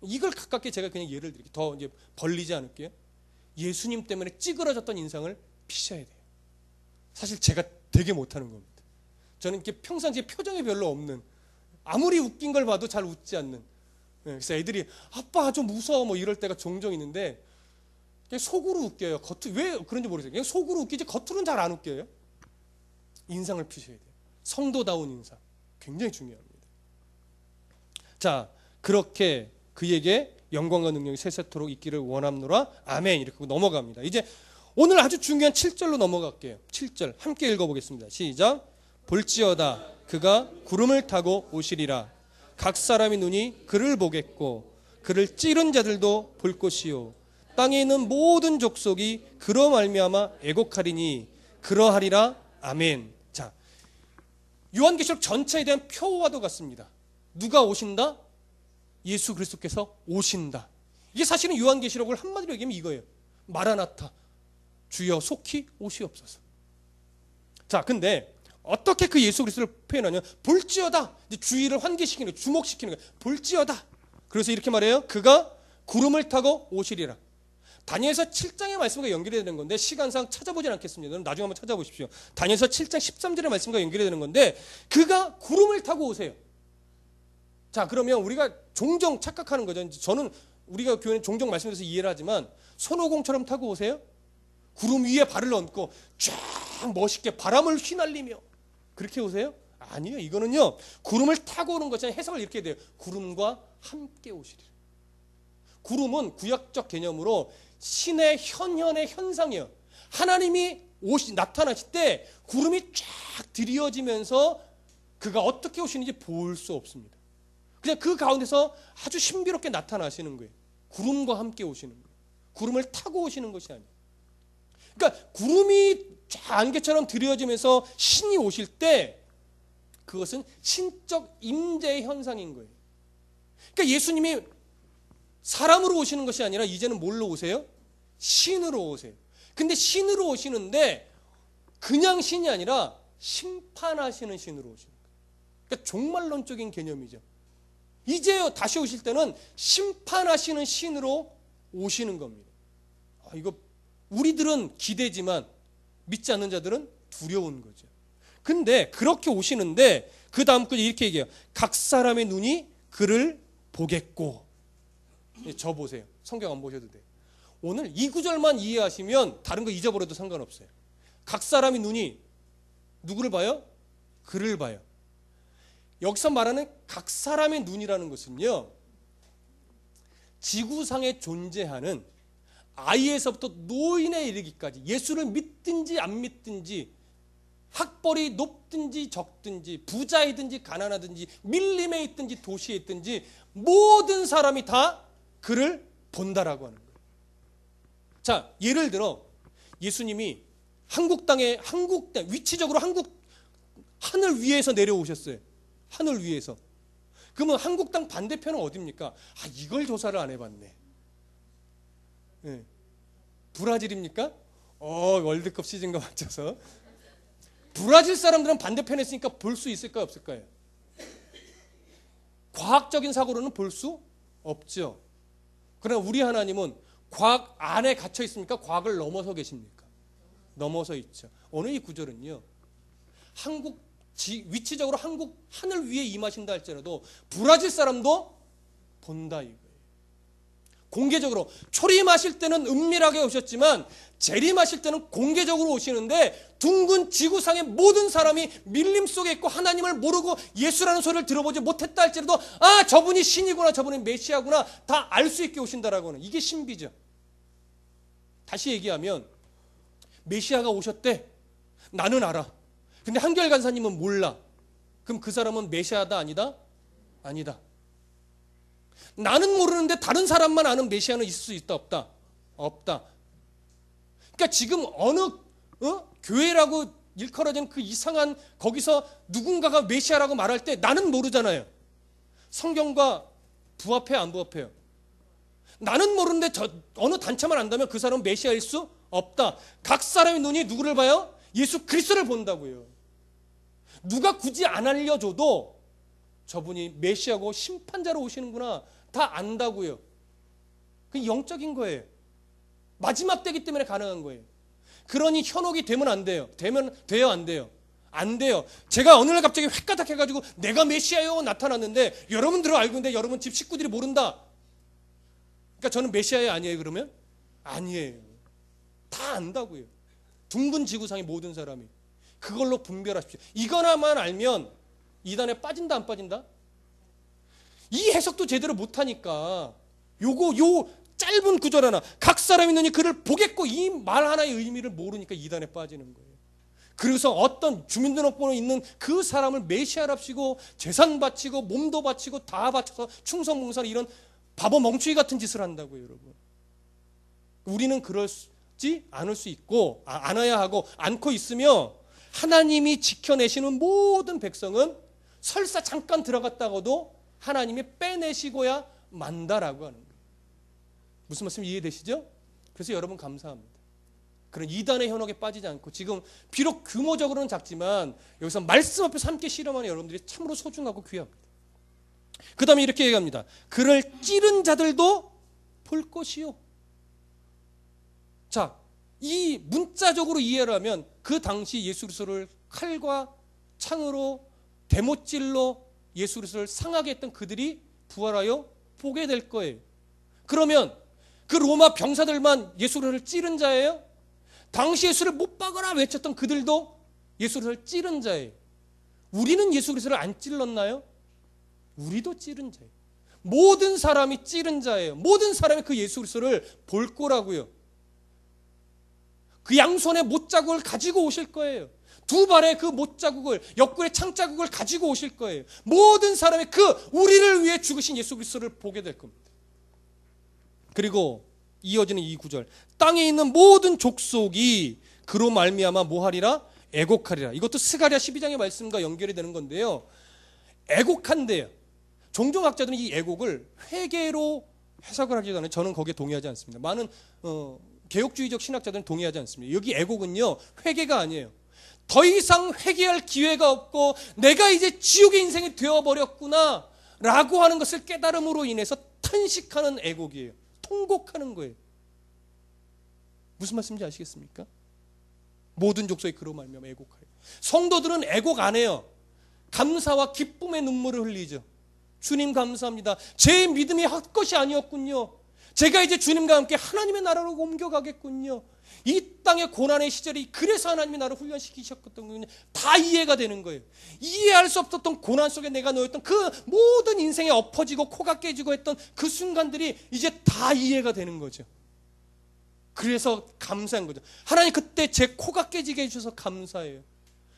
이걸 가깝게 제가 그냥 예를 드릴게요. 더 이제 벌리지 않을게요. 예수님 때문에 찌그러졌던 인상을 피셔야 돼요. 사실 제가 되게 못하는 겁니다. 저는 이렇게 평상시에 표정이 별로 없는, 아무리 웃긴 걸 봐도 잘 웃지 않는. 그래서 애들이 아빠 좀 웃어 뭐 이럴 때가 종종 있는데 그냥 속으로 웃겨요. 왜 그런지 모르겠어요. 그냥 속으로 웃기지 겉으로는 잘 안 웃겨요. 인상을 피셔야 돼요. 성도다운 인상. 굉장히 중요합니다. 자, 그렇게 그에게 영광과 능력이 세세토록 있기를 원함노라. 아멘. 이렇게 넘어갑니다. 이제 오늘 아주 중요한 7절로 넘어갈게요. 7절 함께 읽어보겠습니다. 시작. 볼지어다 그가 구름을 타고 오시리라. 각 사람의 눈이 그를 보겠고 그를 찌른 자들도 볼 것이요 땅에 있는 모든 족속이 그로 말미암아 애곡하리니 그러하리라. 아멘. 자, 요한계시록 전체에 대한 표와도 같습니다. 누가 오신다? 예수 그리스도께서 오신다. 이게 사실은 요한계시록을 한마디로 얘기하면 이거예요. 마라나타, 주여 속히 오시옵소서. 자, 근데 어떻게 그 예수 그리스도를 표현하냐? 볼지어다. 이제 주의를 환기시키는 거예요. 주목시키는 거예요. 볼지어다. 그래서 이렇게 말해요. 그가 구름을 타고 오시리라. 다니엘서 7장의 말씀과 연결이 되는 건데 시간상 찾아보진 않겠습니다. 나중에 한번 찾아보십시오. 다니엘서 7장 13절의 말씀과 연결이 되는 건데 그가 구름을 타고 오세요. 자, 그러면 우리가 종종 착각하는 거죠. 저는 우리가 교회는 종종 말씀드려서 이해를 하지만 손오공처럼 타고 오세요? 구름 위에 발을 얹고 쫙 막 멋있게 바람을 휘날리며 그렇게 오세요? 아니요. 이거는요, 구름을 타고 오는 것이 아니라 해석을 이렇게 돼요. 구름과 함께 오시리라. 구름은 구약적 개념으로 신의 현현의 현상이에요. 하나님이 나타나실 때 구름이 쫙 드리워지면서 그가 어떻게 오시는지 볼 수 없습니다. 그냥 그 가운데서 아주 신비롭게 나타나시는 거예요. 구름과 함께 오시는 거예요. 구름을 타고 오시는 것이 아니에요. 그러니까 구름이 쫙 안개처럼 드리워지면서 신이 오실 때 그것은 신적 임재의 현상인 거예요. 그러니까 예수님이 사람으로 오시는 것이 아니라 이제는 뭘로 오세요? 신으로 오세요. 근데 신으로 오시는데 그냥 신이 아니라 심판하시는 신으로 오시는 거예요. 그러니까 종말론적인 개념이죠. 이제 다시 오실 때는 심판하시는 신으로 오시는 겁니다. 이거 우리들은 기대지만 믿지 않는 자들은 두려운 거죠. 근데 그렇게 오시는데 그 다음 句이렇게 얘기해요. 각 사람의 눈이 그를 보겠고. 저 보세요. 성경 안 보셔도 돼요. 오늘 이 구절만 이해하시면 다른 거 잊어버려도 상관없어요. 각 사람의 눈이 누구를 봐요? 그를 봐요. 여기서 말하는 각 사람의 눈이라는 것은요, 지구상에 존재하는 아이에서부터 노인에 이르기까지 예수를 믿든지 안 믿든지 학벌이 높든지 적든지 부자이든지 가난하든지 밀림에 있든지 도시에 있든지 모든 사람이 다 그를 본다라고 하는 거예요. 자, 예를 들어 예수님이 한국 땅 위치적으로 한국 하늘 위에서 내려오셨어요. 하늘 위에서. 그러면 한국 땅 반대편은 어디입니까? 이걸 조사를 안 해봤네. 네. 브라질입니까? 월드컵 시즌과 맞춰서. 브라질 사람들은 반대편에 있으니까 볼 수 있을까요? 없을까요? 과학적인 사고로는 볼 수 없죠. 그러나 우리 하나님은 과학 안에 갇혀 있습니까? 과학을 넘어서 계십니까? 넘어서 있죠. 오늘 이 구절은요, 위치적으로 한국 하늘 위에 임하신다 할지라도 브라질 사람도 본다 이거예요. 공개적으로 초림하실 때는 은밀하게 오셨지만 재림하실 때는 공개적으로 오시는데 둥근 지구상의 모든 사람이 밀림 속에 있고 하나님을 모르고 예수라는 소리를 들어보지 못했다 할지라도 저분이 신이구나, 저분이 메시아구나 다 알 수 있게 오신다라고 하는 이게 신비죠. 다시 얘기하면 메시아가 오셨대. 나는 알아. 근데 한결 간사님은 몰라. 그럼 그 사람은 메시아다 아니다? 아니다. 나는 모르는데 다른 사람만 아는 메시아는 있을 수 있다 없다? 없다. 그러니까 지금 어느 교회라고 일컬어진 그 이상한 거기서 누군가가 메시아라고 말할 때 나는 모르잖아요. 성경과 부합해요 안 부합해요? 나는 모르는데 어느 단체만 안다면 그 사람은 메시아일 수 없다. 각 사람의 눈이 누구를 봐요? 예수 그리스도를 본다고요. 누가 굳이 안 알려줘도 저분이 메시아고 심판자로 오시는구나 다 안다고요. 그게 영적인 거예요. 마지막 때기 때문에 가능한 거예요. 그러니 현혹이 되면 안 돼요. 돼요 안 돼요? 안 돼요. 제가 어느 날 갑자기 획가닥 해가지고 내가 메시아요 나타났는데 여러분들은 알고 있는데 여러분 집 식구들이 모른다. 그러니까 저는 메시아예요 아니에요 그러면? 아니에요. 다 안다고요. 둥근 지구상의 모든 사람이. 그걸로 분별하십시오. 이거나만 알면 이단에 빠진다 안 빠진다? 이 해석도 제대로 못하니까 요 짧은 구절 하나 각 사람의 눈이 그를 보겠고 이 말 하나의 의미를 모르니까 이단에 빠지는 거예요. 그래서 어떤 주민등록번호 있는 그 사람을 메시아랍시고 재산 바치고 몸도 바치고 다 바쳐서 충성봉사를 이런 바보 멍충이 같은 짓을 한다고요. 여러분. 우리는 그러지 않을 수 있고 않아야 하고 않고 있으며 하나님이 지켜내시는 모든 백성은 설사 잠깐 들어갔다가도 하나님이 빼내시고야 만다라고 하는 거예요. 무슨 말씀 이해되시죠? 그래서 여러분 감사합니다. 그런 이단의 현혹에 빠지지 않고 지금 비록 규모적으로는 작지만 여기서 말씀 앞에서 함께 실험하는 여러분들이 참으로 소중하고 귀합니다. 그 다음에 이렇게 얘기합니다. 그를 찌른 자들도 볼 것이요. 자, 이 문자적으로 이해를 하면 그 당시 예수 그리스도를 칼과 창으로 대못질로 예수 그리스도를 상하게 했던 그들이 부활하여 보게 될 거예요. 그러면 그 로마 병사들만 예수 그리스도를 찌른 자예요? 당시 예수를 못 박아라 외쳤던 그들도 예수 그리스도를 찌른 자예요. 우리는 예수 그리스도를 안 찔렀나요? 우리도 찌른 자예요. 모든 사람이 찌른 자예요. 모든 사람이 그 예수 그리스도를 볼 거라고요. 그 양손에 못자국을 가지고 오실 거예요. 두 발에 그 못자국을, 옆구리에 창자국을 가지고 오실 거예요. 모든 사람이 그 우리를 위해 죽으신 예수 그리스도를 보게 될 겁니다. 그리고 이어지는 이 구절, 땅에 있는 모든 족속이 그로 말미암아 뭐하리라? 애곡하리라. 이것도 스가랴 12장의 말씀과 연결이 되는 건데요. 애곡한대요. 종종 학자들은 이 애곡을 회개로 해석을 하기도 하는데 저는 거기에 동의하지 않습니다. 많은 개혁주의적 신학자들은 동의하지 않습니다. 여기 애곡은요, 회개가 아니에요. 더 이상 회개할 기회가 없고 내가 이제 지옥의 인생이 되어버렸구나 라고 하는 것을 깨달음으로 인해서 탄식하는 애곡이에요. 통곡하는 거예요. 무슨 말씀인지 아시겠습니까? 모든 족속이 그로 말미암아 애곡하여. 성도들은 애곡 안 해요. 감사와 기쁨의 눈물을 흘리죠. 주님 감사합니다. 제 믿음이 헛것이 아니었군요. 제가 이제 주님과 함께 하나님의 나라로 옮겨가겠군요. 이 땅의 고난의 시절이 그래서 하나님이 나를 훈련시키셨거든요. 다 이해가 되는 거예요. 이해할 수 없었던 고난 속에 내가 놓였던 그 모든 인생에 엎어지고 코가 깨지고 했던 그 순간들이 이제 다 이해가 되는 거죠. 그래서 감사한 거죠. 하나님 그때 제 코가 깨지게 해주셔서 감사해요.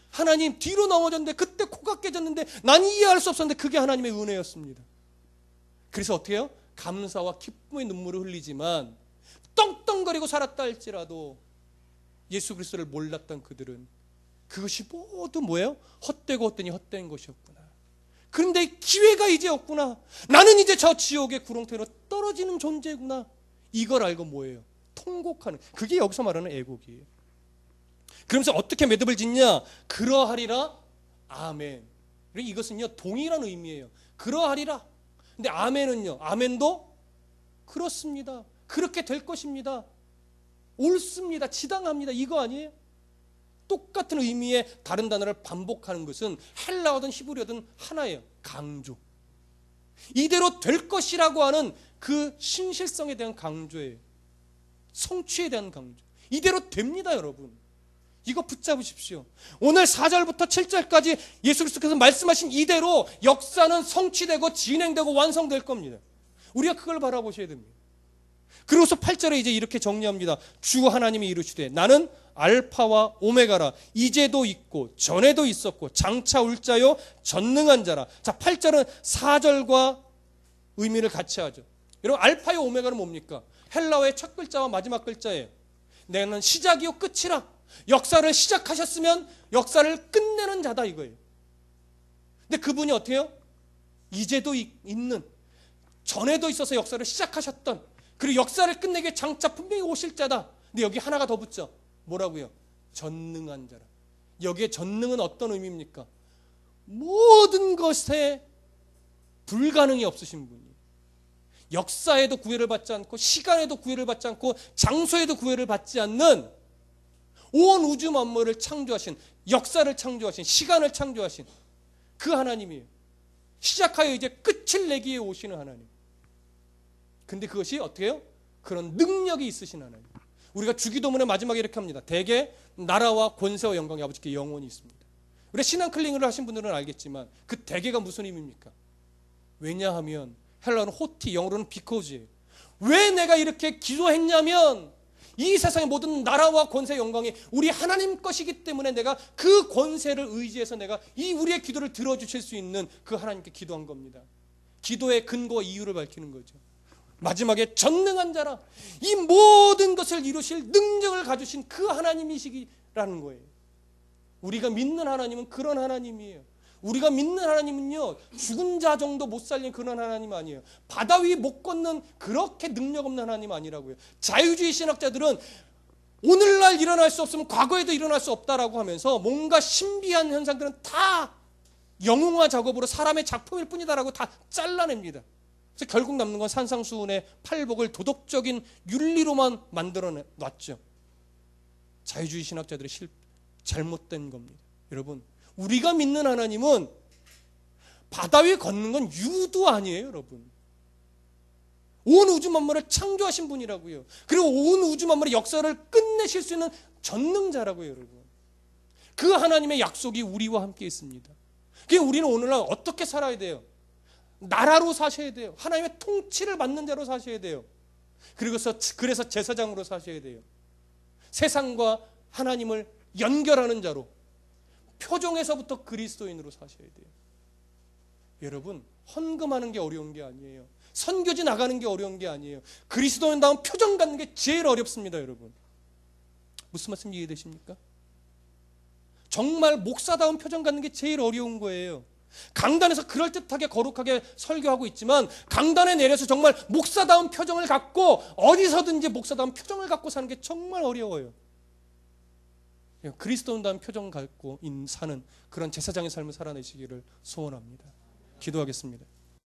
하나님 뒤로 넘어졌는데 그때 코가 깨졌는데 난 이해할 수 없었는데 그게 하나님의 은혜였습니다. 그래서 어떻게 해요? 감사와 기쁨의 눈물을 흘리지만 떵떵거리고 살았다 할지라도 예수 그리스도를 몰랐던 그들은 그것이 모두 뭐예요? 헛되고 헛되니 헛된 것이었구나. 그런데 기회가 이제 없구나. 나는 이제 저 지옥의 구렁텅이로 떨어지는 존재구나. 이걸 알고 뭐예요? 통곡하는. 그게 여기서 말하는 애곡이에요. 그러면서 어떻게 매듭을 짓냐? 그러하리라 아멘. 이것은요 동일한 의미예요. 그러하리라. 근데 아멘은요, 아멘도 그렇습니다. 그렇게 될 것입니다. 옳습니다. 지당합니다. 이거 아니에요? 똑같은 의미의 다른 단어를 반복하는 것은 헬라어든 히브리어든 하나예요. 강조. 이대로 될 것이라고 하는 그 신실성에 대한 강조예요. 성취에 대한 강조. 이대로 됩니다, 여러분. 이거 붙잡으십시오. 오늘 4절부터 7절까지 예수 그리스도께서 말씀하신 이대로 역사는 성취되고 진행되고 완성될 겁니다. 우리가 그걸 바라보셔야 됩니다. 그리고서 8절에 이제 이렇게 정리합니다. 주 하나님이 이르시되 나는 알파와 오메가라. 이제도 있고 전에도 있었고 장차 올 자요 전능한 자라. 자, 8절은 4절과 의미를 같이 하죠. 여러분, 알파요 오메가는 뭡니까? 헬라어의 첫 글자와 마지막 글자예요. 내는 시작이요 끝이라. 역사를 시작하셨으면 역사를 끝내는 자다 이거예요. 근데 그분이 어떻게 해요? 이제도 있는, 전에도 있어서 역사를 시작하셨던, 그리고 역사를 끝내게 장차 분명히 오실 자다. 근데 여기 하나가 더 붙죠. 뭐라고요? 전능한 자라. 여기에 전능은 어떤 의미입니까? 모든 것에 불가능이 없으신 분이, 역사에도 구애를 받지 않고 시간에도 구애를 받지 않고 장소에도 구애를 받지 않는 온 우주 만물을 창조하신, 역사를 창조하신, 시간을 창조하신 그 하나님이에요. 시작하여 이제 끝을 내기에 오시는 하나님. 근데 그것이 어떻게 해요? 그런 능력이 있으신 하나님. 우리가 주기도문의 마지막에 이렇게 합니다. 대개 나라와 권세와 영광이 아버지께 영원히 있습니다. 우리 신앙 클링을 하신 분들은 알겠지만 그 대개가 무슨 의미입니까? 왜냐하면 헬라어는 호티, 영어로는 비코즈예요. 왜 내가 이렇게 기도했냐면 이 세상의 모든 나라와 권세, 영광이 우리 하나님 것이기 때문에 내가 그 권세를 의지해서 내가 이 우리의 기도를 들어주실 수 있는 그 하나님께 기도한 겁니다. 기도의 근거와 이유를 밝히는 거죠. 마지막에 전능한 자라. 이 모든 것을 이루실 능력을 가지신 그 하나님이시라는 거예요. 우리가 믿는 하나님은 그런 하나님이에요. 우리가 믿는 하나님은요, 죽은 자 정도 못 살린 그런 하나님 아니에요. 바다 위 못 걷는 그렇게 능력 없는 하나님 아니라고요. 자유주의 신학자들은 오늘날 일어날 수 없으면 과거에도 일어날 수 없다라고 하면서 뭔가 신비한 현상들은 다 영웅화 작업으로 사람의 작품일 뿐이다라고 다 잘라냅니다. 그래서 결국 남는 건 산상수훈의 팔복을 도덕적인 윤리로만 만들어 놨죠. 자유주의 신학자들의 잘못된 겁니다. 여러분, 우리가 믿는 하나님은 바다 위에 걷는 건 유도 아니에요, 여러분. 온 우주 만물을 창조하신 분이라고요. 그리고 온 우주 만물의 역사를 끝내실 수 있는 전능자라고요, 여러분. 그 하나님의 약속이 우리와 함께 있습니다. 그러니까 우리는 오늘날 어떻게 살아야 돼요? 나라로 사셔야 돼요. 하나님의 통치를 받는 자로 사셔야 돼요. 그래서 제사장으로 사셔야 돼요. 세상과 하나님을 연결하는 자로, 표종에서부터 그리스도인으로 사셔야 돼요. 여러분, 헌금하는 게 어려운 게 아니에요. 선교지 나가는 게 어려운 게 아니에요. 그리스도인다운 표정 갖는 게 제일 어렵습니다, 여러분. 무슨 말씀 이해되십니까? 정말 목사다운 표정 갖는 게 제일 어려운 거예요. 강단에서 그럴듯하게 거룩하게 설교하고 있지만 강단에 내려서 정말 목사다운 표정을 갖고 어디서든지 목사다운 표정을 갖고 사는 게 정말 어려워요. 그리스도인다운 표정 갖고 사는 그런 제사장의 삶을 살아내시기를 소원합니다. 기도하겠습니다.